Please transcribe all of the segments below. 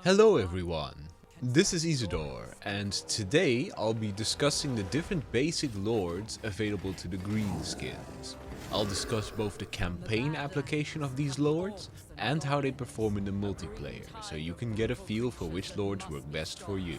Hello everyone, this is Isidore, and today I'll be discussing the different basic lords available to the Greenskins. I'll discuss both the campaign application of these lords and how they perform in the multiplayer, so you can get a feel for which lords work best for you.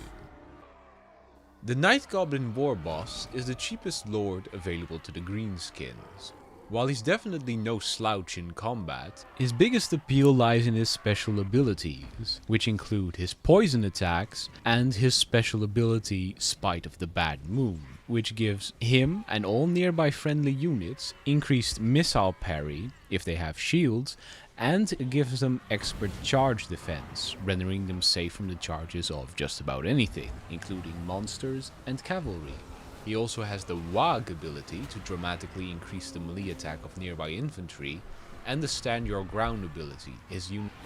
The Night Goblin Warboss is the cheapest lord available to the Greenskins. While he's definitely no slouch in combat, his biggest appeal lies in his special abilities, which include his poison attacks and his special ability Spite of the Bad Moon, which gives him and all nearby friendly units increased missile parry if they have shields, and gives them expert charge defense, rendering them safe from the charges of just about anything, including monsters and cavalry. He also has the Wag ability to dramatically increase the melee attack of nearby infantry, and the Stand Your Ground ability,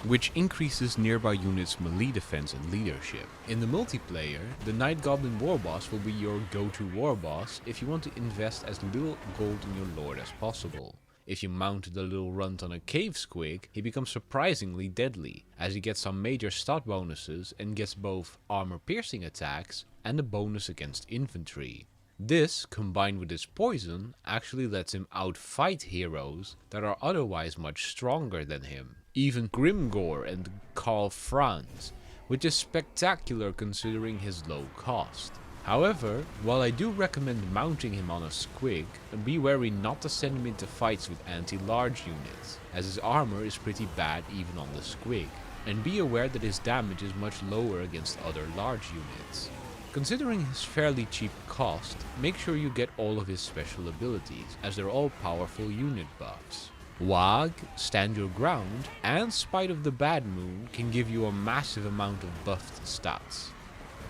which increases nearby units' melee defense and leadership. In the multiplayer, the Night Goblin Warboss will be your go-to warboss if you want to invest as little gold in your lord as possible. If you mount the little runt on a cave squig, he becomes surprisingly deadly, as he gets some major stat bonuses and gets both armor piercing attacks and a bonus against infantry. This, combined with his poison, actually lets him outfight heroes that are otherwise much stronger than him. Even Grimgore and Karl Franz, which is spectacular considering his low cost. However, while I do recommend mounting him on a squig, be wary not to send him into fights with anti-large units, as his armor is pretty bad even on the squig, and be aware that his damage is much lower against other large units. Considering his fairly cheap cost, make sure you get all of his special abilities, as they're all powerful unit buffs. Wag, Stand Your Ground, and Spite of the Bad Moon can give you a massive amount of buffed stats.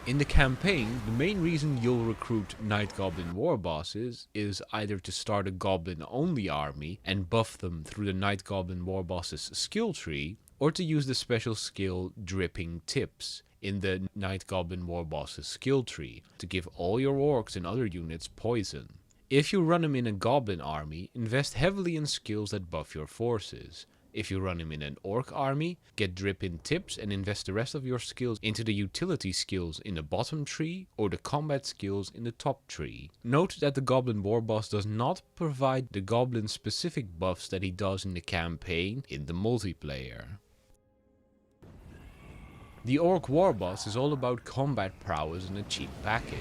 In the campaign, the main reason you'll recruit Night Goblin Warbosses is either to start a Goblin-only army and buff them through the Night Goblin Warboss's skill tree, or to use the special skill Dripping Tips in the Night Goblin Warboss's skill tree to give all your orcs and other units poison. If you run him in a goblin army, invest heavily in skills that buff your forces. If you run him in an orc army, get Dripping Tips and invest the rest of your skills into the utility skills in the bottom tree or the combat skills in the top tree. Note that the Goblin Warboss does not provide the goblin specific buffs that he does in the campaign in the multiplayer. The Orc Warboss is all about combat prowess and a cheap package.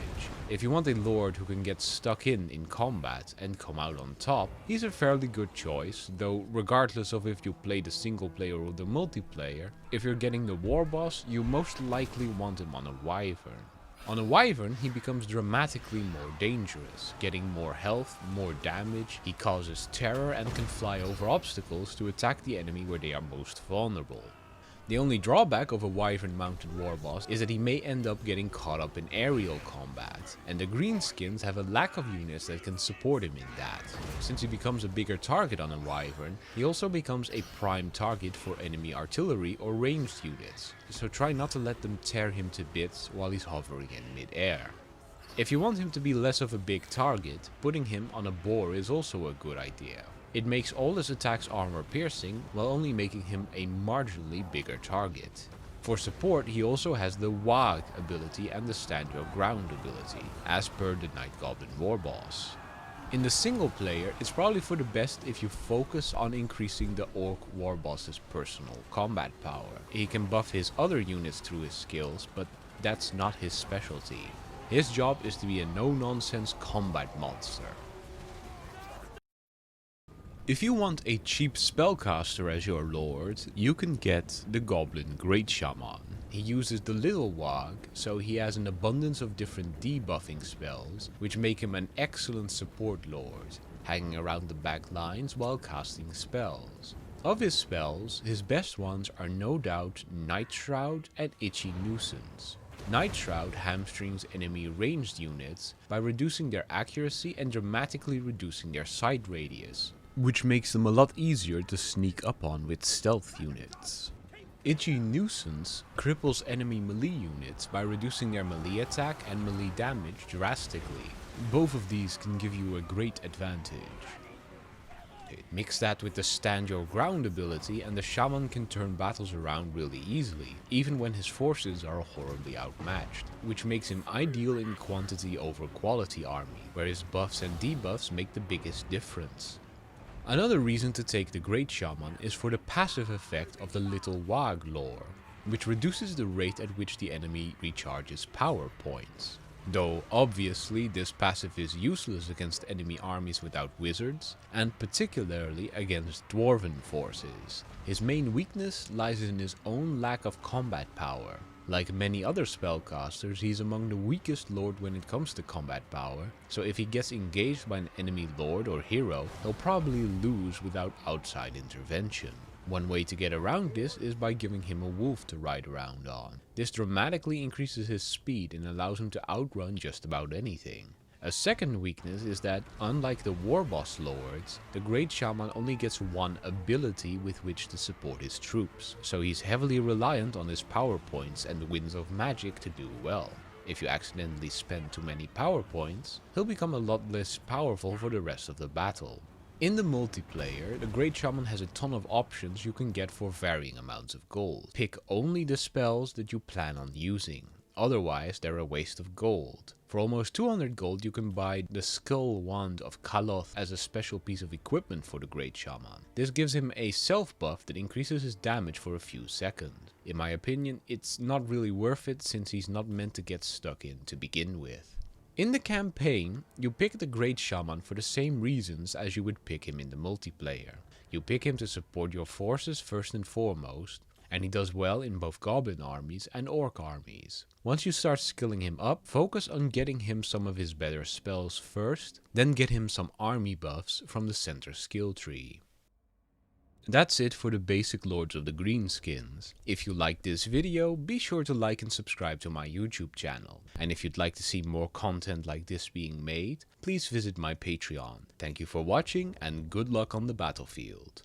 If you want a lord who can get stuck in combat and come out on top, he's a fairly good choice, though regardless of if you play the single player or the multiplayer, if you're getting the Warboss, you most likely want him on a Wyvern. On a Wyvern, he becomes dramatically more dangerous, getting more health, more damage, he causes terror and can fly over obstacles to attack the enemy where they are most vulnerable. The only drawback of a Wyvern mounted Warboss is that he may end up getting caught up in aerial combat, and the Greenskins have a lack of units that can support him in that. Since he becomes a bigger target on a Wyvern, he also becomes a prime target for enemy artillery or ranged units, so try not to let them tear him to bits while he's hovering in mid-air. If you want him to be less of a big target, putting him on a boar is also a good idea. It makes all his attacks armor piercing, while only making him a marginally bigger target. For support, he also has the Wag ability and the Stand Your Ground ability, as per the Night Goblin Warboss. In the single player, it's probably for the best if you focus on increasing the Orc Warboss's personal combat power. He can buff his other units through his skills, but that's not his specialty. His job is to be a no-nonsense combat monster. If you want a cheap spellcaster as your lord, you can get the Goblin Great Shaman. He uses the Little Wag, so he has an abundance of different debuffing spells, which make him an excellent support lord, hanging around the back lines while casting spells. Of his spells, his best ones are no doubt Night Shroud and Itchy Nuisance. Night Shroud hamstrings enemy ranged units by reducing their accuracy and dramatically reducing their sight radius, which makes them a lot easier to sneak up on with stealth units. Itchy Nuisance cripples enemy melee units by reducing their melee attack and melee damage drastically. Both of these can give you a great advantage. it. Mix that with the stand your ground ability and the shaman can turn battles around really easily, even when his forces are horribly outmatched, which makes him ideal in quantity over quality army, where his buffs and debuffs make the biggest difference. Another reason to take the Great Shaman is for the passive effect of the Little Wag lore, which reduces the rate at which the enemy recharges power points. Though obviously this passive is useless against enemy armies without wizards, and particularly against dwarven forces. His main weakness lies in his own lack of combat power. Like many other spellcasters, he's among the weakest lord when it comes to combat power, so if he gets engaged by an enemy lord or hero, he'll probably lose without outside intervention. One way to get around this is by giving him a wolf to ride around on. This dramatically increases his speed and allows him to outrun just about anything. A second weakness is that, unlike the Warboss lords, the Great Shaman only gets one ability with which to support his troops, so he's heavily reliant on his power points and the winds of magic to do well. If you accidentally spend too many power points, he'll become a lot less powerful for the rest of the battle. In the multiplayer, the Great Shaman has a ton of options you can get for varying amounts of gold. Pick only the spells that you plan on using, otherwise they're a waste of gold. For almost 200 gold you can buy the Skull Wand of Kaloth as a special piece of equipment for the Great Shaman. This gives him a self buff that increases his damage for a few seconds. In my opinion, it's not really worth it since he's not meant to get stuck in to begin with. In the campaign, you pick the Great Shaman for the same reasons as you would pick him in the multiplayer. You pick him to support your forces first and foremost, and he does well in both goblin armies and orc armies. Once you start skilling him up, focus on getting him some of his better spells first, then get him some army buffs from the center skill tree. That's it for the basic lords of the Greenskins. If you liked this video, be sure to like and subscribe to my YouTube channel. And if you'd like to see more content like this being made, please visit my Patreon. Thank you for watching and good luck on the battlefield.